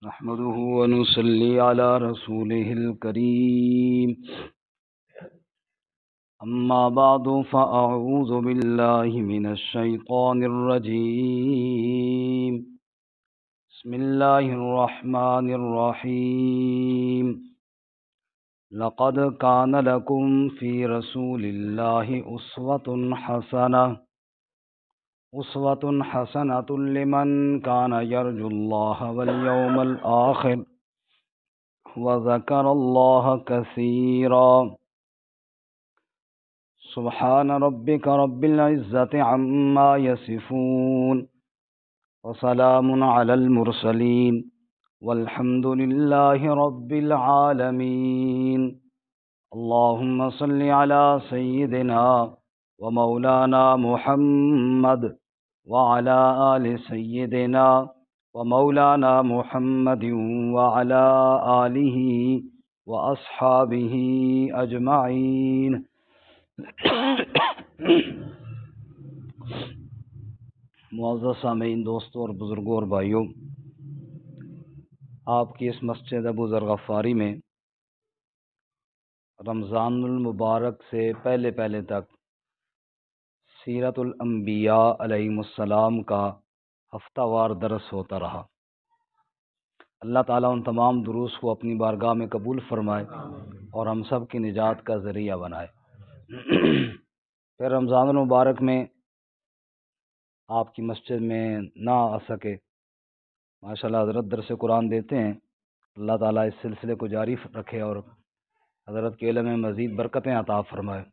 نحمده ونصلي على رسوله الكريم. أما بعد فأعوذ بالله من الشيطان الرجيم. بسم الله الرحمن الرحيم. لقد كان لكم في رسول الله أسوة حسنة لمن كان يرجو الله واليوم الآخر وذكر الله كثيرا. سبحان ربك رب العزة عما يصفون وسلام على المرسلين والحمد لله رب العالمين. اللهم صل على سيدنا ومولانا محمد وعلى آل سيدنا ومولانا محمد وعلى آله وأصحابه أجمعين. معزز سامعین، دوستوں اور بزرگوں اور بھائیوں، آپ کی اس مسجد ابو ذر غفاری میں رمضان المبارک سے پہلے تک سیرت الانبیاء علیہم السلام کا ہفتہ وار درس ہوتا رہا۔ اللہ تعالیٰ ان تمام دروس کو اپنی بارگاہ میں قبول فرمائے اور ہم سب کی نجات کا ذریعہ بنائے۔ پھر رمضان المبارک میں آپ کی مسجد میں نہ آ سکے، ماشاءاللہ حضرت درس قرآن دیتے ہیں، اللہ تعالیٰ اس سلسلے کو جاری رکھے اور حضرت کے علم میں مزید برکتیں عطا فرمائے۔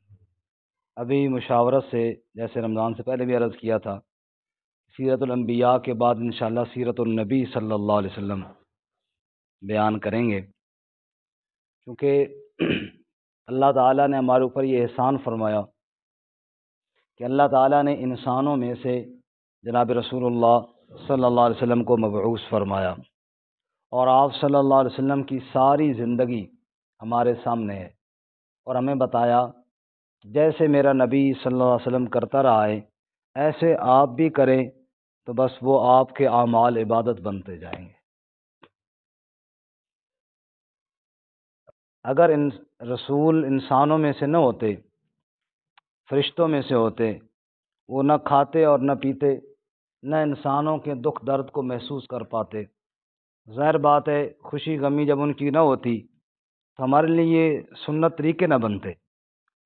ابھی مشاورت سے، جیسے رمضان سے پہلے بھی عرض کیا تھا، سیرت الانبیاء کے بعد انشاءاللہ سیرت النبی صلی اللہ علیہ وسلم بیان کریں گے، کیونکہ اللہ تعالیٰ نے ہمارے اوپر یہ احسان فرمایا کہ اللہ تعالیٰ نے انسانوں میں سے جناب رسول اللہ صلی اللہ علیہ وسلم کو مبعوث فرمایا، اور آپ صلی اللہ علیہ وسلم کی ساری زندگی ہمارے سامنے ہے، اور ہمیں بتایا جیسے میرا نبی صلی اللہ علیہ وسلم کرتا رہا ہے ایسے آپ بھی کریں تو بس وہ آپ کے اعمال عبادت بنتے جائیں گے۔ اگر رسول انسانوں میں سے نہ ہوتے، فرشتوں میں سے ہوتے، وہ نہ کھاتے اور نہ پیتے، نہ انسانوں کے دکھ درد کو محسوس کر پاتے۔ ظاہر بات ہے خوشی غمی جب ان کی نہ ہوتی تو ہمارے لیے یہ سنت طریقے نہ بنتے۔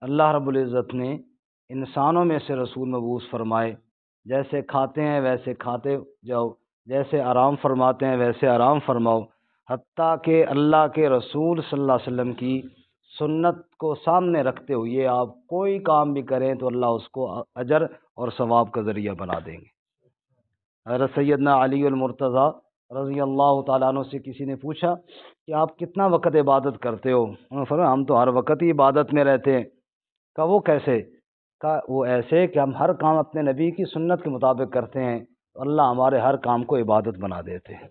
اللہ رب العزت نے انسانوں میں سے رسول مبعوث فرمائے، جیسے کھاتے ہیں ویسے کھاتے جاؤ، جیسے آرام فرماتے ہیں ویسے آرام فرماؤ، حتیٰ کہ اللہ کے رسول صلی اللہ علیہ وسلم کی سنت کو سامنے رکھتے ہوئے آپ کوئی کام بھی کریں تو اللہ اس کو اجر اور ثواب کا ذریعہ بنا دیں گے۔ حضرت سیدنا علی المرتضیٰ رضی اللہ تعالیٰ عنہ سے کسی نے پوچھا کہ آپ کتنا وقت عبادت کرتے ہو؟ انہوں نے فرمایا ہم تو ہر وقت ہی عبادت میں رہتے ہیں۔ کہا وہ کیسے؟ کہا وہ ایسے کہ ہم ہر کام اپنے نبی کی سنت کے مطابق کرتے ہیں تو اللہ ہمارے ہر کام کو عبادت بنا دیتے ہیں۔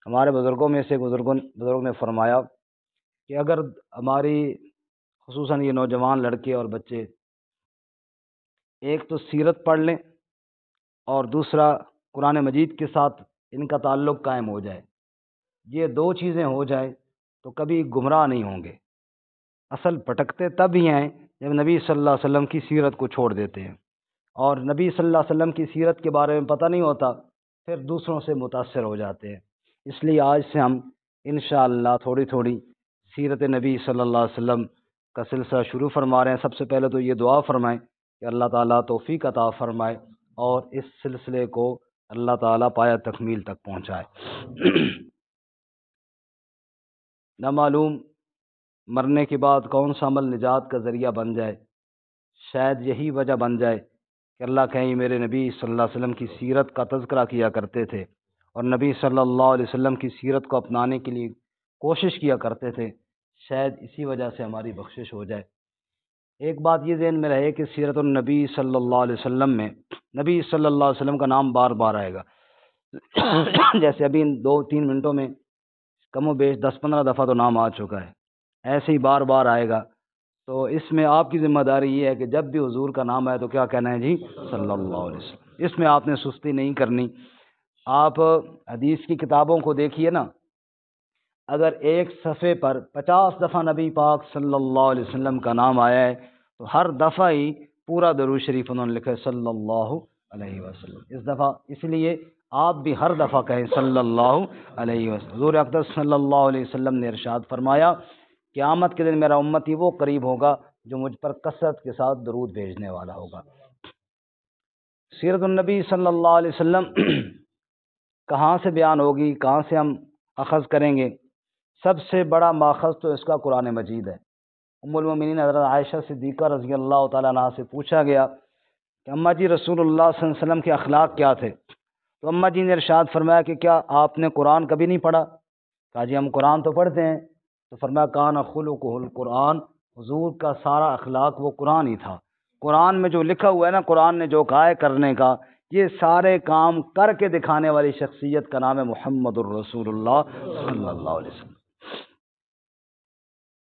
ہمارے بزرگوں میں سے بزرگ نے فرمایا کہ اگر ہماری خصوصاً یہ نوجوان لڑکے اور بچے ایک تو سیرت پڑھ لیں اور دوسرا قرآن مجید کے ساتھ ان کا تعلق قائم ہو جائے، یہ دو چیزیں ہو جائے تو کبھی گمراہ نہیں ہوں گے۔ اصل بھٹکتے تب ہی ہیں جب نبی صلی اللہ علیہ وسلم کی سیرت کو چھوڑ دیتے ہیں، اور نبی صلی اللہ علیہ وسلم کی سیرت کے بارے میں پتہ نہیں ہوتا، پھر دوسروں سے متاثر ہو جاتے ہیں۔ اس لیے آج سے ہم انشاءاللہ تھوڑی تھوڑی سیرت نبی صلی اللہ علیہ وسلم کا سلسلہ شروع فرما رہے ہیں۔ سب سے پہلے تو یہ دعا فرمائیں کہ اللہ تعالیٰ توفیق عطا فرمائے اور اس سلسلے کو اللہ تعالیٰ پایہ تکمیل تک پہنچائے۔ نہ معلوم مرنے کے بعد کون سا عمل نجات کا ذریعہ بن جائے، شاید یہی وجہ بن جائے کہ اللہ کہیں میرے نبی صلی اللہ علیہ وسلم کی سیرت کا تذکرہ کیا کرتے تھے اور نبی صلی اللہ علیہ وسلم کی سیرت کو اپنانے کے لیے کوشش کیا کرتے تھے، شاید اسی وجہ سے ہماری بخشش ہو جائے۔ ایک بات یہ ذہن میں رہے کہ سیرت النبی صلی اللہ علیہ وسلم میں نبی صلی اللہ علیہ وسلم کا نام بار بار آئے گا، جیسے ابھی ان 2-3 منٹوں میں کم و بیش 10-15 دفعہ تو نام آ چکا ہے، ایسے ہی بار بار آئے گا۔ تو اس میں آپ کی ذمہ داری یہ ہے کہ جب بھی حضور کا نام آئے تو کیا کہنا ہے؟ جی صلی اللہ علیہ وسلم۔ اس میں آپ نے سستی نہیں کرنی، آپ حدیث کی کتابوں کو دیکھیے نا، اگر ایک صفحے پر 50 دفعہ نبی پاک صلی اللہ علیہ وسلم کا نام آیا ہے تو ہر دفعہ ہی پورا درود شریف انہوں نے لکھا ہے صلی اللہ علیہ وسلم۔ اس دفعہ اس لیے آپ بھی ہر دفعہ کہیں صلی اللہ علیہ وسلم۔ حضور اقدس صلی اللہ علیہ وسلم نے ارشاد فرمایا، قیامت کے دن میرا امتی وہ قریب ہوگا جو مجھ پر کثرت کے ساتھ درود بھیجنے والا ہوگا۔ سیرت النبی صلی اللہ علیہ وسلم کہاں سے بیان ہوگی، کہاں سے ہم اخذ کریں گے؟ سب سے بڑا ماخذ تو اس کا قرآن مجید ہے۔ ام المومنین حضرت عائشہ صدیقہ رضی اللہ تعالیٰ عنہ سے پوچھا گیا کہ اماں جی رسول اللہ صلی اللہ علیہ وسلم کے اخلاق کیا تھے؟ تو اماں جی نے ارشاد فرمایا کہ کیا آپ نے قرآن کبھی نہیں پڑھا؟ کہا جی ہم قرآن تو پڑھتے ہیں۔ تو فرمایا کان خلقہ القرآن، حضور کا سارا اخلاق وہ قرآن ہی تھا۔ قرآن میں جو لکھا ہوا ہے نا، قرآن نے جو کہا ہے کرنے کا، یہ سارے کام کر کے دکھانے والی شخصیت کا نام ہے محمد الرسول اللہ صلی اللہ علیہ وسلم۔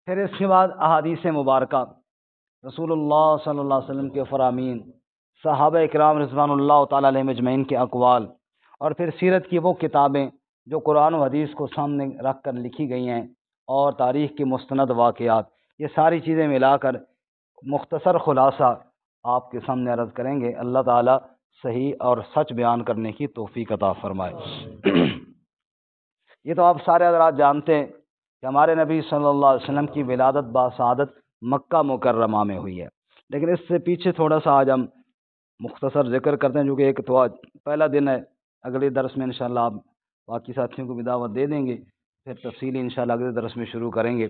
پھر اس کے بعد احادیث مبارکہ، رسول اللہ صلی اللہ علیہ وسلم کے فرامین، صحابہ اکرام رضوان اللہ تعالیٰ علیہ مجمعین کے اقوال، اور پھر سیرت کی وہ کتابیں جو قرآن و حدیث کو سامنے رکھ کر لکھی گئی ہیں، اور تاریخ کی مستند واقعات، یہ ساری چیزیں ملا کر مختصر خلاصہ آپ کے سامنے عرض کریں گے۔ اللہ تعالیٰ صحیح اور سچ بیان کرنے کی توفیق عطا فرمائے۔ یہ تو آپ سارے حضرات جانتے ہیں کہ ہمارے نبی صلی اللہ علیہ وسلم کی ولادت باسعادت مکہ مکرمہ میں ہوئی ہے، لیکن اس سے پیچھے تھوڑا سا آج ہم مختصر ذکر کرتے ہیں، جو کہ ایک تو آج پہلا دن ہے۔ اگلے درس میں انشاءاللہ آپ باقی ساتھیوں کو بھی دعوت دے دیں گے، پھر تفصیلی انشاءاللہ اگلے درس میں شروع کریں گے۔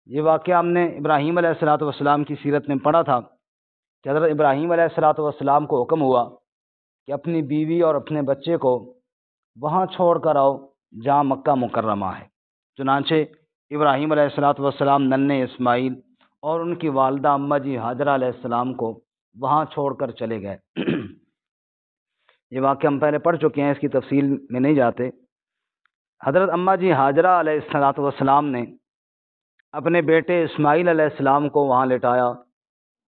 یہ واقعہ ہم نے ابراہیم علیہ الصلوۃ والسلام کی سیرت میں پڑھا تھا کہ حضرت ابراہیم علیہ الصلوۃ والسلام کو حکم ہوا کہ اپنی بیوی اور اپنے بچے کو وہاں چھوڑ کر آؤ جہاں مکہ مکرمہ ہے۔ چنانچہ ابراہیم علیہ الصلوۃ والسلام ننھے اسماعیل اور ان کی والدہ اماں جی ہاجرہ علیہ السلام کو وہاں چھوڑ کر چلے گئے۔ یہ واقعہ ہم پہلے پڑھ چکے ہیں، اس کی تفصیل میں نہیں جاتے۔ حضرت اماں جی ہاجرہ علیہ الصلوۃ والسلام نے اپنے بیٹے اسماعیل علیہ السلام کو وہاں لٹایا،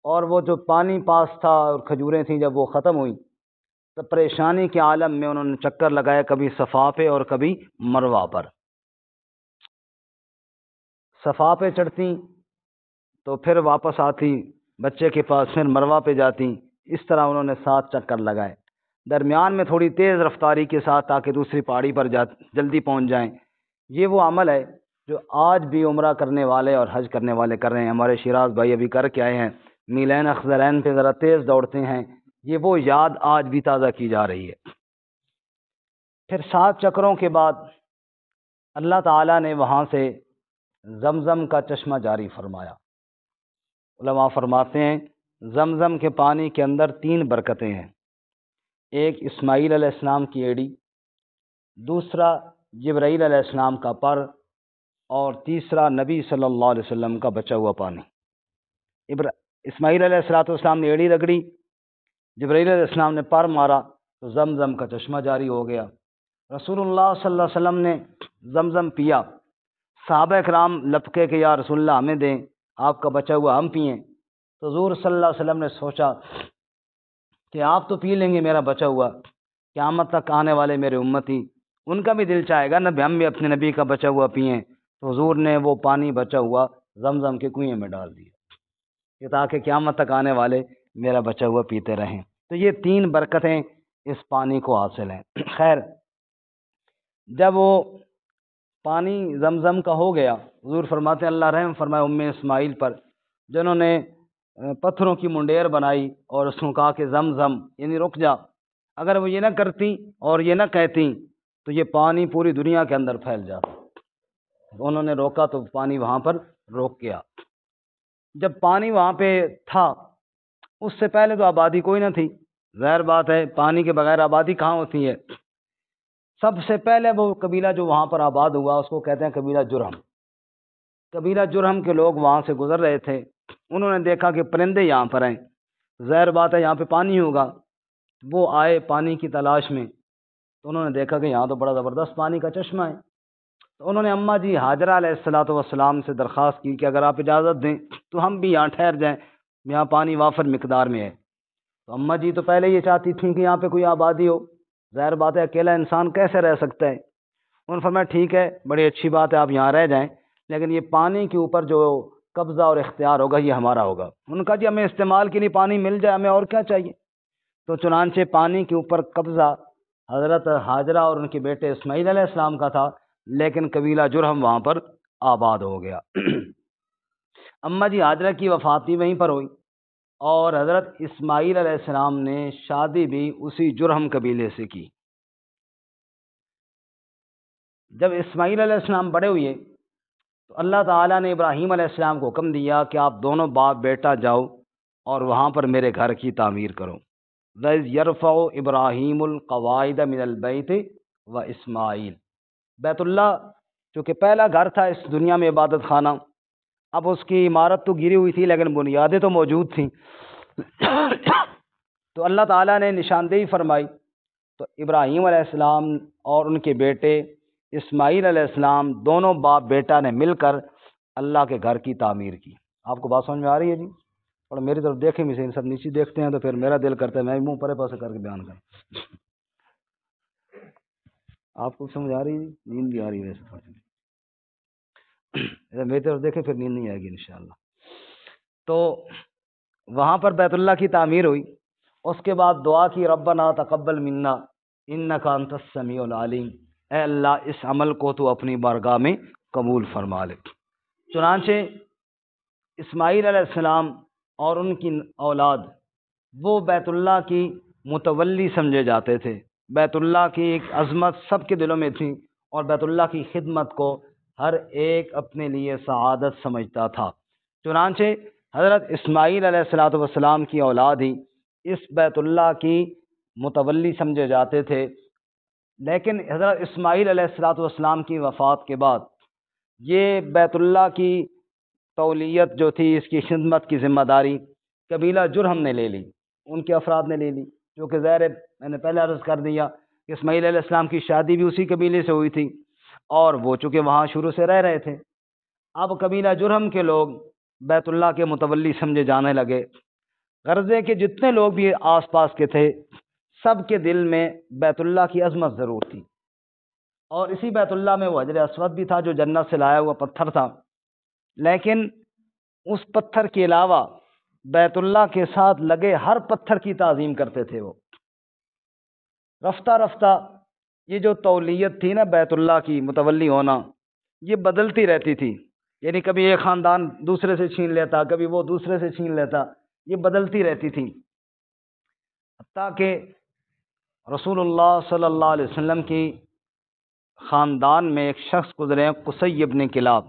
اور وہ جو پانی پاس تھا اور کھجوریں تھیں جب وہ ختم ہوئی تو پریشانی کے عالم میں انہوں نے چکر لگایا، کبھی صفا پہ اور کبھی مروہ پر۔ صفا پہ چڑھتی تو پھر واپس آتی بچے کے پاس، پھر مروہ پہ جاتی، اس طرح انہوں نے 7 چکر لگائے، درمیان میں تھوڑی تیز رفتاری کے ساتھ تاکہ دوسری پہاڑی پر جلدی پہنچ جائیں۔ یہ وہ عمل ہے جو آج بھی عمرہ کرنے والے اور حج کرنے والے کر رہے ہیں۔ ہمارے شیراز بھائی ابھی کر کے آئے ہیں، میلین اخضرین پہ ذرا تیز دوڑتے ہیں، یہ وہ یاد آج بھی تازہ کی جا رہی ہے۔ پھر 7 چکروں کے بعد اللہ تعالیٰ نے وہاں سے زمزم کا چشمہ جاری فرمایا۔ علماء فرماتے ہیں زمزم کے پانی کے اندر 3 برکتیں ہیں، ایک اسماعیل علیہ السلام کی ایڑی، دوسرا جبرائیل علیہ السلام کا پر، اور تیسرا نبی صلی اللہ علیہ وسلم کا بچا ہوا پانی۔ اسماعیل علیہ السلام نے ایڑی رگڑی، جبرائیل علیہ السلام نے پر مارا تو زمزم کا چشمہ جاری ہو گیا۔ رسول اللہ صلی اللہ علیہ وسلم نے زمزم پیا، صحابہ کرام لپکے کہ یا رسول اللہ ہمیں دیں، آپ کا بچا ہوا ہم پئیں۔ تو حضور صلی اللہ علیہ وسلم نے سوچا کہ آپ تو پی لیں گے میرا بچا ہوا، قیامت تک آنے والے میرے امتی، ان کا بھی دل چاہے گا نہ ہم بھی اپنے نبی کا بچا ہوا پئیں۔ تو حضور نے وہ پانی بچا ہوا زمزم کے کنویں میں ڈال دیا کہ تاکہ قیامت تک آنے والے میرا بچا ہوا پیتے رہیں۔ تو یہ 3 برکتیں اس پانی کو حاصل ہیں۔ خیر، جب وہ پانی زمزم کا ہو گیا، حضور فرماتے ہیں اللہ رحم فرمائے ام اسماعیل پر، جنہوں نے پتھروں کی منڈیر بنائی اور اس کو کہا کہ زمزم یعنی رک جا۔ اگر وہ یہ نہ کرتی اور یہ نہ کہتی تو یہ پانی پوری دنیا کے اندر پھیل جاتا۔ انہوں نے روکا تو پانی وہاں پر روک گیا۔ جب پانی وہاں پہ تھا، اس سے پہلے تو آبادی کوئی نہ تھی، ظاہر بات ہے پانی کے بغیر آبادی کہاں ہوتی ہے۔ سب سے پہلے وہ قبیلہ جو وہاں پر آباد ہوا اس کو کہتے ہیں قبیلہ جرہم۔ قبیلہ جرہم کے لوگ وہاں سے گزر رہے تھے، انہوں نے دیکھا کہ پرندے یہاں پر ہیں، ظاہر بات ہے یہاں پہ پانی ہوگا۔ وہ آئے پانی کی تلاش میں، تو انہوں نے دیکھا کہ یہاں تو بڑا زبردست پانی کا چشمہ ہے۔ تو انہوں نے اماں جی ہاجرہ علیہ الصلوۃ والسلام سے درخواست کی کہ اگر آپ اجازت دیں تو ہم بھی یہاں ٹھہر جائیں، یہاں پانی وافر مقدار میں ہے۔ تو اماں جی تو پہلے یہ چاہتی تھیں کہ یہاں پہ کوئی آبادی ہو، ظاہر بات ہے اکیلا انسان کیسے رہ سکتا ہے؟ انہوں نے فرمایا ٹھیک ہے، بڑی اچھی بات ہے، آپ یہاں رہ جائیں، لیکن یہ پانی کے اوپر جو قبضہ اور اختیار ہوگا یہ ہمارا ہوگا۔ انہوں نے کہا جی ہمیں استعمال کے لیے پانی مل جائے، ہمیں اور کیا چاہیے؟ تو چنانچہ پانی کے اوپر قبضہ حضرت ہاجرہ اور ان کے بیٹے اسماعیل علیہ السلام کا تھا، لیکن قبیلہ جرہم وہاں پر آباد ہو گیا۔ اماں جی ہاجرہ کی وفات بھی وہیں پر ہوئی، اور حضرت اسماعیل علیہ السلام نے شادی بھی اسی جرہم قبیلے سے کی۔ جب اسماعیل علیہ السلام بڑے ہوئے تو اللہ تعالیٰ نے ابراہیم علیہ السلام کو حکم دیا کہ آپ دونوں باپ بیٹا جاؤ اور وہاں پر میرے گھر کی تعمیر کرو۔ وَإِذْ يَرْفَعُ إِبْرَاهِيمُ الْقَوَاعِدَ مِنَ الْبَيْتِ وَإِسْمَاعِيلُ، بیت اللہ چونکہ پہلا گھر تھا اس دنیا میں، عبادت خانہ، اب اس کی عمارت تو گری ہوئی تھی لیکن بنیادیں تو موجود تھیں۔ تو اللہ تعالیٰ نے نشاندہی فرمائی، تو ابراہیم علیہ السلام اور ان کے بیٹے اسماعیل علیہ السلام دونوں باپ بیٹا نے مل کر اللہ کے گھر کی تعمیر کی۔ آپ کو بات سمجھ میں آ رہی ہے جی؟ اور میری طرف دیکھیں بھی صحیح، سب نیچے دیکھتے ہیں تو پھر میرا دل کرتا ہے میں منہ پرے پاسے کر کے بیان کروں۔ آپ کو سمجھ آ رہی ہے جی؟ نیند بھی آ رہی ہے ویسے تھوڑی، میری طرف دیکھیں پھر نیند نہیں آئے گی انشاءاللہ۔ تو وہاں پر بیت اللہ کی تعمیر ہوئی، اس کے بعد دعا کی ربنا تقبل منا انک انت السمیع العلیم، اے اللہ اس عمل کو تو اپنی بارگاہ میں قبول فرما لے۔ چنانچہ اسماعیل علیہ السلام اور ان کی اولاد وہ بیت اللہ کی متولی سمجھے جاتے تھے، بیت اللہ کی ایک عظمت سب کے دلوں میں تھی، اور بیت اللہ کی خدمت کو ہر ایک اپنے لیے سعادت سمجھتا تھا۔ چنانچہ حضرت اسماعیل علیہ الصلوۃ والسلام کی اولاد ہی اس بیت اللہ کی متولی سمجھے جاتے تھے، لیکن حضرت اسماعیل علیہ الصلوۃ والسلام کی وفات کے بعد یہ بیت اللہ کی تولیت جو تھی، اس کی خدمت کی ذمہ داری قبیلہ جرہم نے لے لی، ان کے افراد نے لے لی، جو کہ ظاہر ہے میں نے پہلے عرض کر دیا کہ اسماعیل علیہ السلام کی شادی بھی اسی قبیلے سے ہوئی تھی، اور وہ چونکہ وہاں شروع سے رہ رہے تھے۔ اب قبیلہ جرہم کے لوگ بیت اللہ کے متولی سمجھے جانے لگے، غرضے کے جتنے لوگ بھی آس پاس کے تھے سب کے دل میں بیت اللہ کی عظمت ضرور تھی، اور اسی بیت اللہ میں وہ حجر اسود بھی تھا جو جنت سے لایا ہوا پتھر تھا، لیکن اس پتھر کے علاوہ بیت اللہ کے ساتھ لگے ہر پتھر کی تعظیم کرتے تھے وہ۔ رفتہ رفتہ یہ جو تولیت تھی نا بیت اللہ کی متولی ہونا، یہ بدلتی رہتی تھی، یعنی کبھی ایک خاندان دوسرے سے چھین لیتا، کبھی وہ دوسرے سے چھین لیتا، یہ بدلتی رہتی تھی، حتیٰ کہ رسول اللہ صلی اللہ علیہ وسلم کی خاندان میں ایک شخص گزرے قصی ابن کلاب،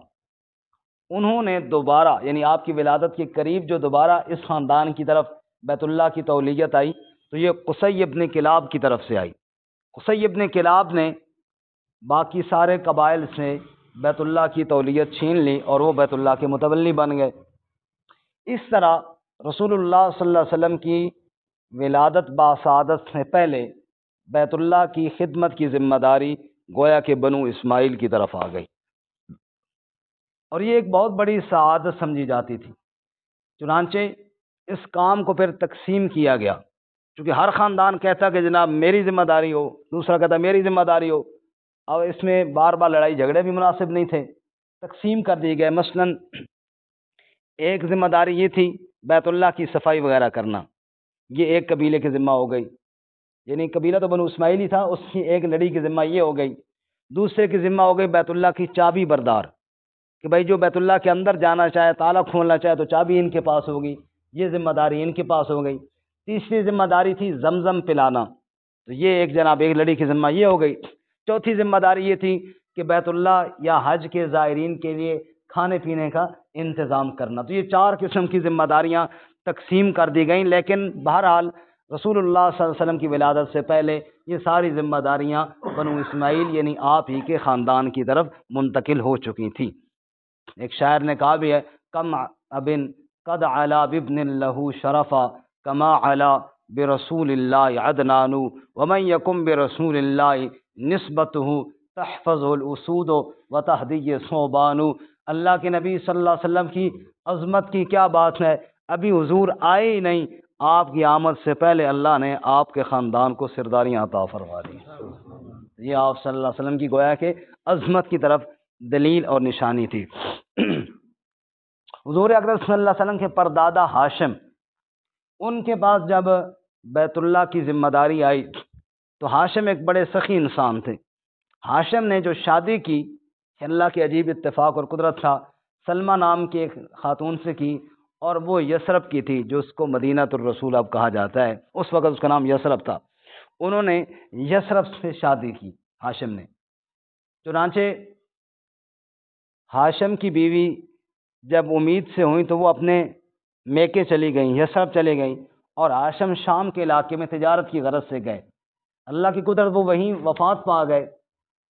انہوں نے دوبارہ یعنی آپ کی ولادت کے قریب جو دوبارہ اس خاندان کی طرف بیت اللہ کی تولیت آئی تو یہ قصی ابن کلاب کی طرف سے آئی۔ قصی ابن کلاب نے باقی سارے قبائل سے بیت اللہ کی تولیت چھین لی اور وہ بیت اللہ کے متولی بن گئے۔ اس طرح رسول اللہ صلی اللہ علیہ وسلم کی ولادت باسعادت سے پہلے بیت اللہ کی خدمت کی ذمہ داری گویا کہ بنو اسماعیل کی طرف آ گئی، اور یہ ایک بہت بڑی سعادت سمجھی جاتی تھی۔ چنانچہ اس کام کو پھر تقسیم کیا گیا، چونکہ ہر خاندان کہتا کہ جناب میری ذمہ داری ہو، دوسرا کہتا میری ذمہ داری ہو، اب اس میں بار بار لڑائی جھگڑے بھی مناسب نہیں تھے، تقسیم کر دی گئے۔ مثلا ایک ذمہ داری یہ تھی بیت اللہ کی صفائی وغیرہ کرنا، یہ ایک قبیلے کی ذمہ ہو گئی، یعنی قبیلہ تو بنو اسماعیل ہی تھا، اس کی ایک لڑی کی ذمہ یہ ہو گئی۔ دوسرے کی ذمہ ہو گئی بیت اللہ کی چابی بردار، کہ بھائی جو بیت اللہ کے اندر جانا چاہے، تالا کھولنا چاہے تو چابی ان کے پاس ہوگی، یہ ذمہ داری ان کے پاس ہو گئی۔ تیسری ذمہ داری تھی زمزم پلانا، تو یہ ایک جناب ایک لڑی کی ذمہ یہ ہو گئی۔ چوتھی ذمہ داری یہ تھی کہ بیت اللہ یا حج کے زائرین کے لیے کھانے پینے کا انتظام کرنا۔ تو یہ چار قسم کی ذمہ داریاں تقسیم کر دی گئیں، لیکن بہرحال رسول اللہ صلی اللہ علیہ وسلم کی ولادت سے پہلے یہ ساری ذمہ داریاں بنو اسماعیل یعنی آپ ہی کے خاندان کی طرف منتقل ہو چکی تھیں۔ ایک شاعر نے کہا بھی ہے، کم ابن قد علا بابن لہ شرفا کما علا برسول اللہ عدنان ومن یکم برسول اللہ نسبتہ تحفظہ الاسود وتہدی صوبان۔ اللہ کے نبی صلی اللہ علیہ وسلم کی عظمت کی کیا بات ہے، ابھی حضور آئے ہی نہیں آپ کی آمد سے پہلے اللہ نے آپ کے خاندان کو سرداریاں عطا فرما دی۔ یہ آپ صلی اللہ علیہ وسلم کی گویا کہ عظمت کی طرف دلیل اور نشانی تھی۔ حضور اکرم صلی اللہ علیہ وسلم کے پردادا ہاشم، ان کے پاس جب بیت اللہ کی ذمہ داری آئی تو ہاشم ایک بڑے سخی انسان تھے۔ ہاشم نے جو شادی کی، اللہ کے عجیب اتفاق اور قدرت تھا، سلمہ نام کی ایک خاتون سے کی، اور وہ یثرب کی تھی، جو اس کو مدینہ الرسول اب کہا جاتا ہے۔ اس وقت اس کا نام یثرب تھا۔ انہوں نے یثرب سے شادی کی ہاشم نے۔ چنانچہ ہاشم کی بیوی جب امید سے ہوئی تو وہ اپنے میکے چلی گئیں، یثرب چلے گئیں، اور ہاشم شام کے علاقے میں تجارت کی غرض سے گئے۔ اللہ کی قدرت وہ وہیں وفات پا گئے،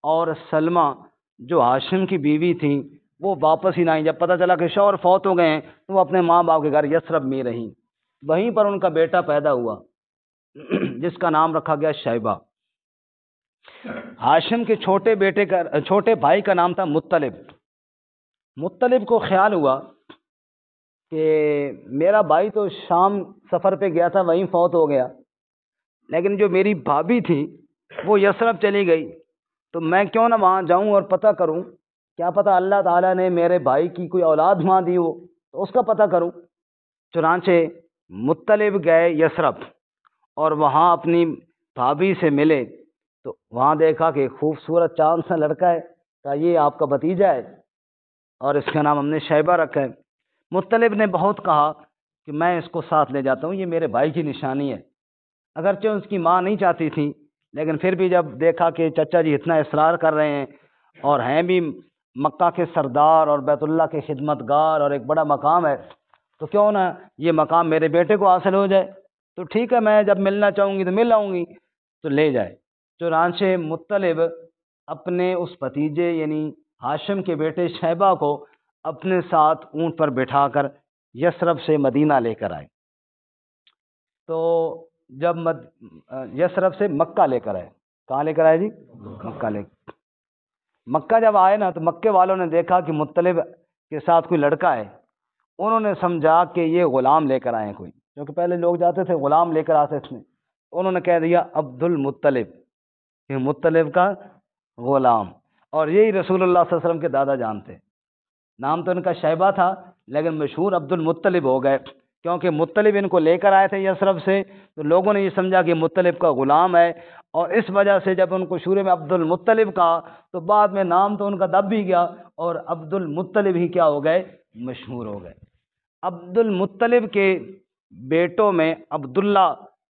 اور سلمہ جو ہاشم کی بیوی تھیں وہ واپس ہی نہ آئیں۔ جب پتہ چلا کہ شوہر فوت ہو گئے ہیں تو وہ اپنے ماں باپ کے گھر یثرب میں رہیں۔ وہیں پر ان کا بیٹا پیدا ہوا جس کا نام رکھا گیا شیبہ۔ ہاشم کے چھوٹے بھائی کا نام تھا مطلب۔ مطلب کو خیال ہوا کہ میرا بھائی تو شام سفر پہ گیا تھا، وہیں فوت ہو گیا، لیکن جو میری بھابھی تھی وہ یثرب چلی گئی، تو میں کیوں نہ وہاں جاؤں اور پتہ کروں، کیا پتہ اللہ تعالیٰ نے میرے بھائی کی کوئی اولاد وہاں دی ہو، تو اس کا پتہ کروں۔ چنانچہ مطلب گئے یثرب اور وہاں اپنی بھابھی سے ملے، تو وہاں دیکھا کہ خوبصورت چاند سا لڑکا ہے، کہا یہ آپ کا بھتیجا ہے اور اس کا نام ہم نے شیبہ رکھا ہے۔ مطلب نے بہت کہا کہ میں اس کو ساتھ لے جاتا ہوں، یہ میرے بھائی کی نشانی ہے۔ اگرچہ اس کی ماں نہیں چاہتی تھی، لیکن پھر بھی جب دیکھا کہ چچا جی اتنا اصرار کر رہے ہیں اور ہیں بھی مکہ کے سردار اور بیت اللہ کے خدمتگار اور ایک بڑا مقام ہے، تو کیوں نہ یہ مقام میرے بیٹے کو حاصل ہو جائے، تو ٹھیک ہے، میں جب ملنا چاہوں گی تو مل آؤں گی، تو لے جائے۔ چنانچہ مطلب اپنے اس بھتیجے یعنی ہاشم کے بیٹے شیبہ کو اپنے ساتھ اونٹ پر بٹھا کر یثرب سے مدینہ لے کر آئے۔ تو جب یثرب سے مکہ لے کر آئے، کہاں لے کر آئے جی؟ مکہ جب آئے نا، تو مکے والوں نے دیکھا کہ مطلب کے ساتھ کوئی لڑکا ہے، انہوں نے سمجھا کہ یہ غلام لے کر آئے کوئی، کیونکہ پہلے لوگ جاتے تھے غلام لے کر آتے تھے، انہوں نے کہہ دیا عبد المطلب، یہ مطلب کا غلام۔ اور یہی رسول اللہ صلی اللہ علیہ وسلم کے دادا جان تھے۔ نام تو ان کا شیبہ تھا، لیکن مشہور عبد المطلب ہو گئے، کیونکہ مطلب ان کو لے کر آئے تھے یثرب سے، تو لوگوں نے یہ سمجھا کہ مطلب کا غلام ہے، اور اس وجہ سے جب ان کو شروع میں عبد المطلب کہا تو بعد میں نام تو ان کا دب بھی گیا، اور عبد المطلب ہی کیا ہو گئے؟ مشہور ہو گئے۔ عبد المطلب کے بیٹوں میں عبداللہ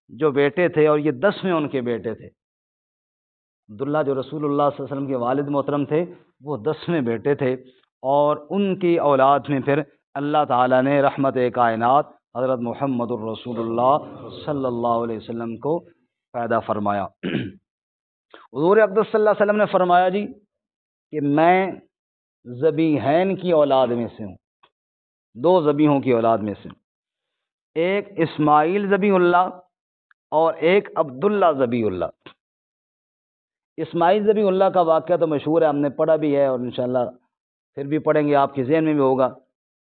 جو بیٹے تھے، اور یہ 10ویں ان کے بیٹے تھے۔ عبداللہ جو رسول اللہ صلی اللہ علیہ وسلم کے والد محترم تھے، وہ 10ویں بیٹے تھے، اور ان کی اولاد میں پھر اللہ تعالیٰ نے رحمت کائنات حضرت محمد الرسول اللہ صلی اللہ علیہ وسلم کو پیدا فرمایا۔ حضور اقدس صلی اللہ علیہ وسلم نے فرمایا جی کہ میں ذبیحین کی اولاد میں سے ہوں، 2 ذبیحوں کی اولاد میں سے ہوں، ایک اسماعیل ذبیح اللہ اور ایک عبداللہ ذبیح اللہ۔ اسماعیل ذبیح اللہ کا واقعہ تو مشہور ہے، ہم نے پڑھا بھی ہے، اور انشاءاللہ پھر بھی پڑھیں گے، آپ کے ذہن میں بھی ہوگا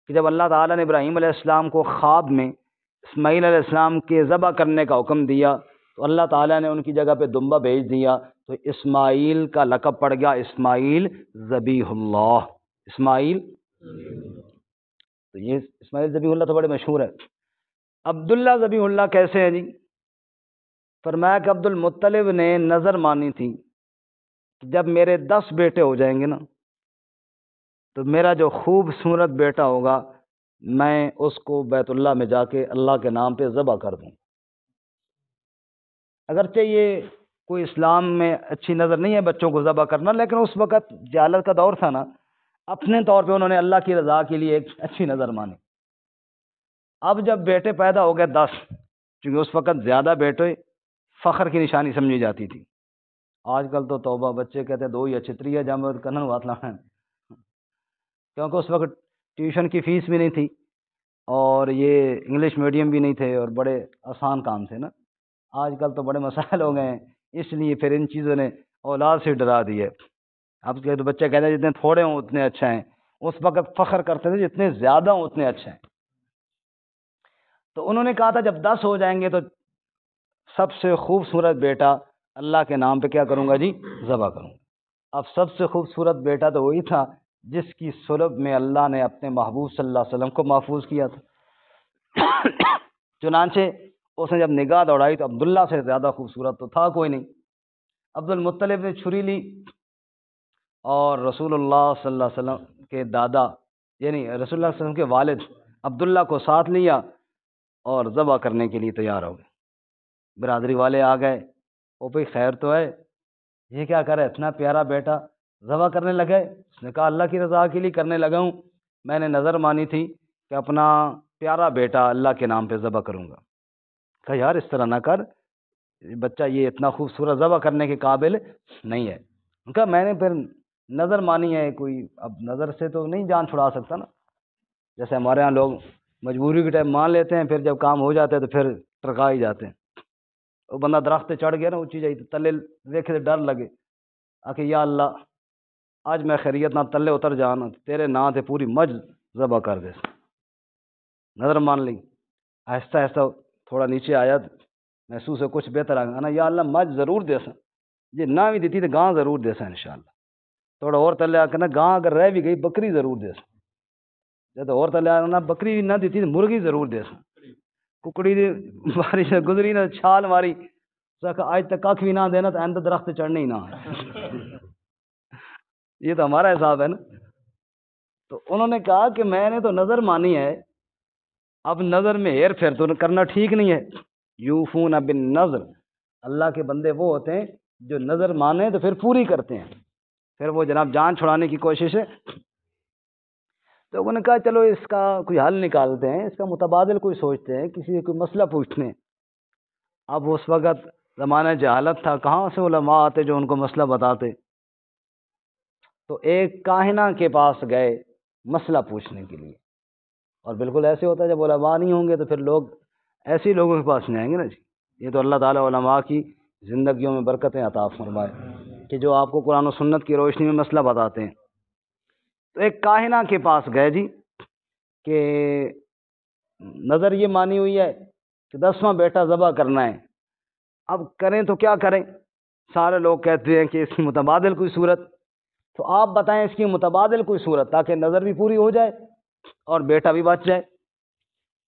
کہ جب اللہ تعالیٰ نے ابراہیم علیہ السلام کو خواب میں اسماعیل علیہ السلام کے ذبح کرنے کا حکم دیا، تو اللہ تعالیٰ نے ان کی جگہ پہ دمبا بھیج دیا، تو اسماعیل کا لقب پڑ گیا اسماعیل ذبیح اللہ۔ اسماعیل، تو یہ اسماعیل ذبیح اللہ تو بڑے مشہور ہے۔ عبداللہ ذبیح اللہ کیسے ہے جی؟ فرمایا کہ عبد المطلب نے نظر مانی تھی کہ جب میرے 10 بیٹے ہو جائیں گے نا، تو میرا جو خوبصورت بیٹا ہوگا میں اس کو بیت اللہ میں جا کے اللہ کے نام پہ ذبح کر دوں۔ اگرچہ یہ کوئی اسلام میں اچھی نظر نہیں ہے بچوں کو ذبح کرنا، لیکن اس وقت جہالت کا دور تھا نا، اپنے طور پہ انہوں نے اللہ کی رضا کے لیے ایک اچھی نظر مانی۔ اب جب بیٹے پیدا ہو گئے 10، چونکہ اس وقت زیادہ بیٹے فخر کی نشانی سمجھی جاتی تھی۔ آج کل تو توبہ، بچے کہتے ہیں 2 یا چھتری ہے جامع کنن واتلا ہے، کیونکہ اس وقت ٹیوشن کی فیس بھی نہیں تھی، اور یہ انگلش میڈیم بھی نہیں تھے، اور بڑے آسان کام تھے نا۔ آج کل تو بڑے مسائل ہو گئے ہیں، اس لیے پھر ان چیزوں نے اولاد سے ڈرا دیے۔ اب کے تو بچے کہتے ہیں جتنے تھوڑے ہوں اتنے اچھا ہیں، اس وقت فخر کرتے تھے جتنے زیادہ ہوں اتنے اچھے ہیں۔ تو انہوں نے کہا تھا جب 10 ہو جائیں گے تو سب سے خوبصورت بیٹا اللہ کے نام پہ کیا کروں گا جی؟ ذبح کروں گا۔ اب سب سے خوبصورت بیٹا تو وہی تھا جس کی صلب میں اللہ نے اپنے محبوب صلی اللہ علیہ وسلم کو محفوظ کیا تھا۔ چنانچہ اس نے جب نگاہ دوڑائی تو عبداللہ سے زیادہ خوبصورت تو تھا کوئی نہیں۔ عبد المطلب نے چھری لی اور رسول اللہ صلی اللہ علیہ وسلم کے دادا یعنی رسول اللہ صلی اللہ علیہ وسلم کے والد عبداللہ کو ساتھ لیا اور ذبح کرنے کے لیے تیار ہو گئے۔ برادری والے آ گئے، او بھائی خیر تو ہے، یہ کیا کرے اتنا پیارا بیٹا ذبح کرنے لگے؟ اس نے کہا اللہ کی رضا کے لیے کرنے لگا ہوں، میں نے نظر مانی تھی کہ اپنا پیارا بیٹا اللہ کے نام پہ ذبح کروں گا۔ کہا یار اس طرح نہ کر، بچہ یہ اتنا خوبصورت ذبح کرنے کے قابل نہیں ہے۔ کہا میں نے پھر نظر مانی ہے، کوئی اب نظر سے تو نہیں جان چھڑا سکتا نا، جیسے ہمارے ہاں لوگ مجبوری کے ٹائم مان لیتے ہیں، پھر جب کام ہو جاتا ہے تو پھر ٹرکا ہی جاتے ہیں۔ وہ بندہ درخت پہ چڑھ گیا نا، اونچی جائی تو تلے دیکھے تو ڈر لگے کہ یا اللہ آج میں خیریت نہ تلے اتر جانا، تیرے نا تے پوری مجھ ذبح کر دے۔ نظر مان لی، آہستہ آہستہ تھوڑا نیچے آیا، محسوس ہے کچھ بہتر آ گیا نا، یا اللہ مجھ ضرور دے سا، جی نہ بھی دیتی تو گاں ضرور دے سا انشاءاللہ۔ تھوڑا اور تلے آ کے نا گاں اگر رہ بھی گئی بکری ضرور دے سا، جب اور تلے آ نا بکری نہ دیتی تو مرغی ضرور دے سا۔ ککڑی دی ماری سے گزری نہ چھال ماری، آج تک کھ بھی نہ دینا تو آئندہ درخت چڑھنے ہی نہ آئے۔ یہ تو ہمارا حساب ہے نا۔ تو انہوں نے کہا کہ میں نے تو نظر مانی ہے، اب نظر میں ہیر پھیر تو کرنا ٹھیک نہیں ہے۔ یوفون بالنظر، اللہ کے بندے وہ ہوتے ہیں جو نظر مانے تو پھر پوری کرتے ہیں، پھر وہ جناب جان چھڑانے کی کوشش ہے۔ تو انہوں نے کہا چلو اس کا کوئی حل نکالتے ہیں، اس کا متبادل کوئی سوچتے ہیں، کسی سے کوئی مسئلہ پوچھتے ہیں۔ اب اس وقت زمانہ جہالت تھا، کہاں سے علماء آتے جو ان کو مسئلہ بتاتے؟ تو ایک کاہنہ کے پاس گئے مسئلہ پوچھنے کے لیے، اور بالکل ایسے ہوتا ہے جب علماء نہیں ہوں گے تو پھر لوگ ایسے لوگوں کے پاس نہیں آئیں گے نا جی۔ یہ تو اللہ تعالیٰ علماء کی زندگیوں میں برکتیں عطا فرمائے کہ جو آپ کو قرآن و سنت کی روشنی میں مسئلہ بتاتے ہیں۔ تو ایک کاہنہ کے پاس گئے جی کہ نظر یہ مانی ہوئی ہے کہ 10واں بیٹا ذبح کرنا ہے، اب کریں تو کیا کریں؟ سارے لوگ کہتے ہیں کہ اس کی متبادل کوئی صورت، تو آپ بتائیں اس کی متبادل کوئی صورت تاکہ نظر بھی پوری ہو جائے اور بیٹا بھی بچ جائے۔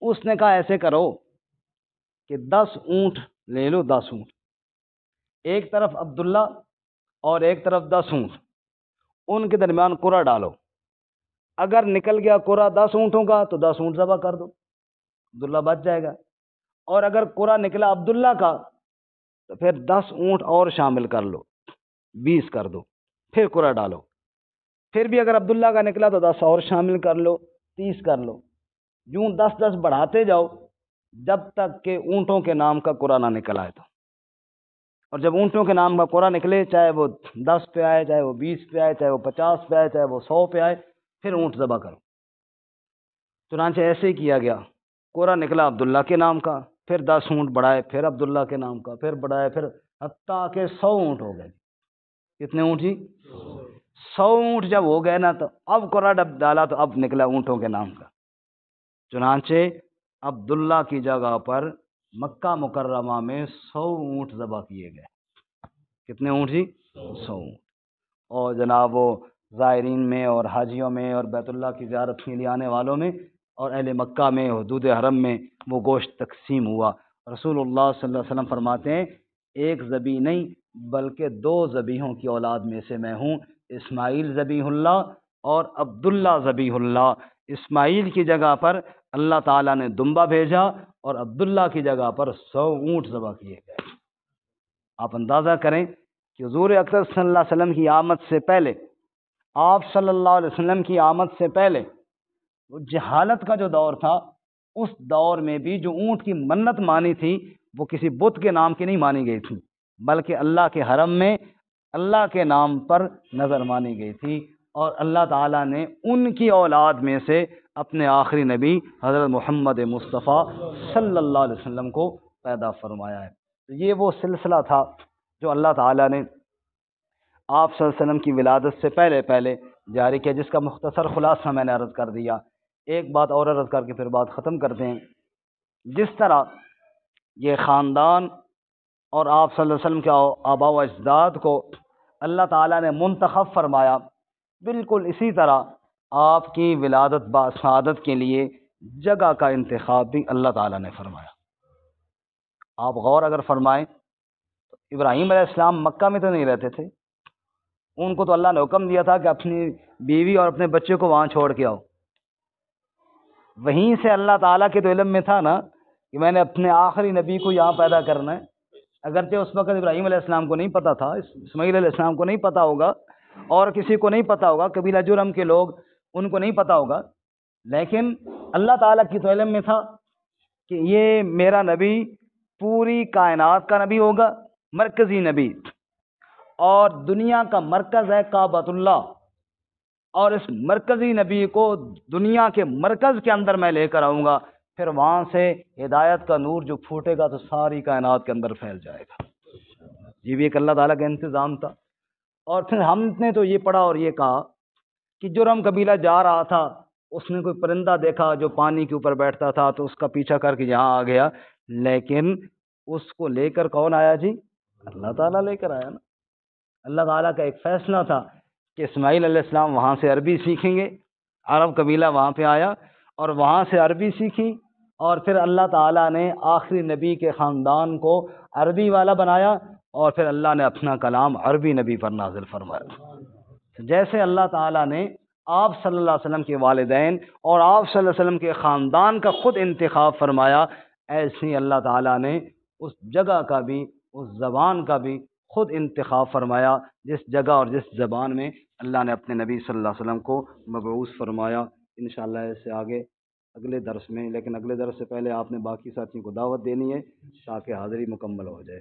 اس نے کہا ایسے کرو کہ 10 اونٹ لے لو، 10 اونٹ، ایک طرف عبداللہ اور ایک طرف 10 اونٹ، ان کے درمیان قرعہ ڈالو، اگر نکل گیا قرعہ 10 اونٹوں کا تو 10 اونٹ ذبح کر دو، عبداللہ بچ جائے گا، اور اگر قرعہ نکلا عبداللہ کا تو پھر 10 اونٹ اور شامل کر لو، 20 کر دو، پھر قرعہ ڈالو، پھر بھی اگر عبداللہ کا نکلا تو 10 اور شامل کر لو، 30 کر لو، یوں 10 بڑھاتے جاؤ جب تک کہ اونٹوں کے نام کا قرعہ نہ نکل آئے تو، اور جب اونٹوں کے نام کا قرعہ نکلے، چاہے وہ 10 پہ آئے، چاہے وہ 20 پہ آئے، چاہے وہ 50 پہ آئے، چاہے وہ 100 پہ آئے، پھر اونٹ ذبح کرو۔ چنانچہ ایسے ہی کیا گیا، قرعہ نکلا عبداللہ کے نام کا، پھر 10 اونٹ بڑھائے، پھر عبداللہ کے نام کا، پھر بڑھائے، پھر حتیٰ کہ 100 اونٹ ہو گئے۔ کتنے اونٹ جی؟ 100 اونٹ جب ہو گئے نا تو اب قرعہ ڈالا تو اب نکلا اونٹوں کے نام کا۔ چنانچہ عبداللہ کی جگہ پر مکہ مکرمہ میں 100 اونٹ ذبح کیے گئے۔ کتنے اونٹ جی؟ 100 اونٹ۔ اور جناب وہ زائرین میں اور حاجیوں میں اور بیت اللہ کی زیارت کے لیے آنے والوں میں اور اہل مکہ میں حدود حرم میں وہ گوشت تقسیم ہوا۔ رسول اللہ صلی اللہ علیہ وسلم فرماتے ہیں ایک ذبیح نہیں بلکہ 2 ذبیحوں کی اولاد میں سے میں ہوں، اسماعیل ذبیح اللہ اور عبداللہ ذبیح اللہ۔ اسماعیل کی جگہ پر اللہ تعالیٰ نے دمبا بھیجا اور عبداللہ کی جگہ پر 100 اونٹ ذبح کیے گئے۔ آپ اندازہ کریں کہ حضور اکرم صلی اللہ علیہ وسلم کی آمد سے پہلے، آپ صلی اللہ علیہ وسلم کی آمد سے پہلے وہ جہالت کا جو دور تھا، اس دور میں بھی جو اونٹ کی منت مانی تھی وہ کسی بت کے نام کی نہیں مانی گئی تھی، بلکہ اللہ کے حرم میں اللہ کے نام پر نظر مانی گئی تھی، اور اللہ تعالیٰ نے ان کی اولاد میں سے اپنے آخری نبی حضرت محمد مصطفیٰ صلی اللہ علیہ وسلم کو پیدا فرمایا ہے۔ تو یہ وہ سلسلہ تھا جو اللہ تعالیٰ نے آپ صلی اللہ علیہ وسلم کی ولادت سے پہلے جاری کیا، جس کا مختصر خلاصہ میں نے عرض کر دیا۔ ایک بات اور عرض کر کے پھر بات ختم کرتے ہیں۔ جس طرح یہ خاندان اور آپ صلی اللہ علیہ وسلم کے آباء و اجداد کو اللہ تعالیٰ نے منتخب فرمایا، بالکل اسی طرح آپ کی ولادت باسعادت کے لیے جگہ کا انتخاب بھی اللہ تعالیٰ نے فرمایا۔ آپ غور اگر فرمائیں، ابراہیم علیہ السلام مکہ میں تو نہیں رہتے تھے، ان کو تو اللہ نے حکم دیا تھا کہ اپنی بیوی اور اپنے بچے کو وہاں چھوڑ کے آؤ۔ وہیں سے اللہ تعالیٰ کے تو علم میں تھا نا کہ میں نے اپنے آخری نبی کو یہاں پیدا کرنا ہے، اگرچہ اس وقت ابراہیم علیہ السلام کو نہیں پتہ تھا، اسماعیل علیہ السلام کو نہیں پتہ ہوگا، اور کسی کو نہیں پتہ ہوگا، قبیلہ جرم کے لوگ ان کو نہیں پتہ ہوگا، لیکن اللہ تعالیٰ کی تو علم میں تھا کہ یہ میرا نبی پوری کائنات کا نبی ہوگا، مرکزی نبی، اور دنیا کا مرکز ہے کعبۃ اللہ، اور اس مرکزی نبی کو دنیا کے مرکز کے اندر میں لے کر آؤں گا، پھر وہاں سے ہدایت کا نور جو پھوٹے گا تو ساری کائنات کے اندر پھیل جائے گا۔ یہ بھی ایک اللہ تعالیٰ کا انتظام تھا۔ اور پھر ہم نے تو یہ پڑھا اور یہ کہا کہ جرم قبیلہ جا رہا تھا، اس نے کوئی پرندہ دیکھا جو پانی کے اوپر بیٹھتا تھا تو اس کا پیچھا کر کے یہاں آ گیا، لیکن اس کو لے کر کون آیا جی؟ اللہ تعالیٰ لے کر آیا نا۔ اللہ تعالیٰ کا ایک فیصلہ تھا کہ اسماعیل علیہ السلام وہاں سے عربی سیکھیں گے، عرب قبیلہ وہاں پہ آیا اور وہاں سے عربی سیکھی، اور پھر اللہ تعالیٰ نے آخری نبی کے خاندان کو عربی والا بنایا، اور پھر اللہ نے اپنا کلام عربی نبی پر نازل فرمایا۔ جیسے اللہ تعالیٰ نے آپ صلی اللہ علیہ وسلم کے والدین اور آپ صلی اللہ علیہ وسلم کے خاندان کا خود انتخاب فرمایا، ایسے ہی اللہ تعالیٰ نے اس جگہ کا بھی، اس زبان کا بھی خود انتخاب فرمایا، جس جگہ اور جس زبان میں اللہ نے اپنے نبی صلی اللہ علیہ وسلم کو مبعوث فرمایا۔ انشاءاللہ اس سے آگے اگلے درس میں، لیکن اگلے درس سے پہلے آپ نے باقی ساتھیوں کو دعوت دینی ہے تاکہ حاضری مکمل ہو جائے۔